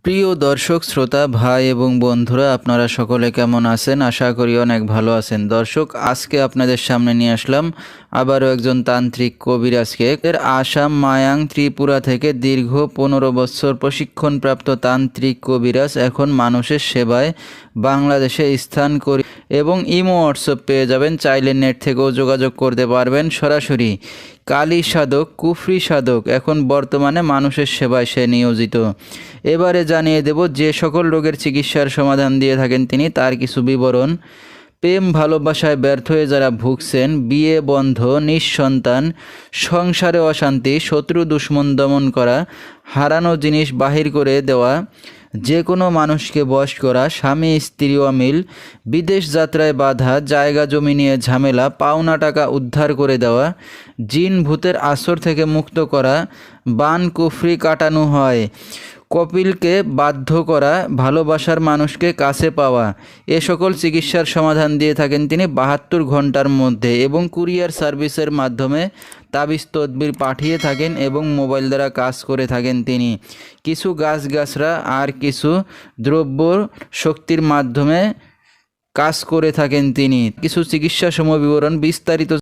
প্রিয় দর্শক শ্রোতা ভাই এবং বন্ধুরা, আপনারা সকলে কেমন আছেন? আশা করি অনেক ভালো আছেন। দর্শক, আজকে আপনাদের সামনে নিয়ে আসলাম আবারও একজন তান্ত্রিক কবিরাজকে। আসাম মায়াং ত্রিপুরা থেকে দীর্ঘ 15 বছর প্রশিক্ষণপ্রাপ্ত তান্ত্রিক কবিরাজ এখন মানুষের সেবায় বাংলাদেশে স্থান করে এবং ইমো হোয়াটসঅ্যাপ পেয়ে যাবেন। চাইলে নেট থেকেও যোগাযোগ করতে পারবেন সরাসরি। কালী সাধক, কুফরি সাধক, এখন বর্তমানে মানুষের সেবায় সে নিয়োজিত। এবারে জানিয়ে দেব যে সকল রোগের চিকিৎসার সমাধান দিয়ে থাকেন তিনি, তার কিছু বিবরণ। প্রেম ভালোবাসায় ব্যর্থ হয়ে যারা ভুগছেন, বিয়ে বন্ধ, নিঃসন্তান, সংসারে অশান্তি, শত্রু দুশ্মন দমন করা, হারানো জিনিস বাহির করে দেওয়া, যে কোনো মানুষকে বশ করা, স্বামী স্ত্রী অমিল, বিদেশ যাত্রায় বাধা, জায়গা জমি নিয়ে ঝামেলা, পাওনা টাকা উদ্ধার করে দেওয়া, জিন ভূতের আসর থেকে মুক্ত করা, বান কুফরি কাটানো হয়, কপিলকে বাধ্য করা, ভালোবাসার মানুষকে কাছে পাওয়া, এ সকল চিকিৎসার সমাধান দিয়ে থাকেন তিনি 72 ঘন্টার মধ্যে এবং কুরিয়ার সার্ভিসের মাধ্যমে তাবিজ তদবির পাঠিয়ে থাকেন এবং মোবাইল দ্বারা কাজ করে থাকেন তিনি। কিছু গাছগাছরা আর কিছু দ্রব্য শক্তির মাধ্যমে কাজ করে থাকেন তিনি। কিছু চিকিৎসা সমবিবরণ বিস্তারিত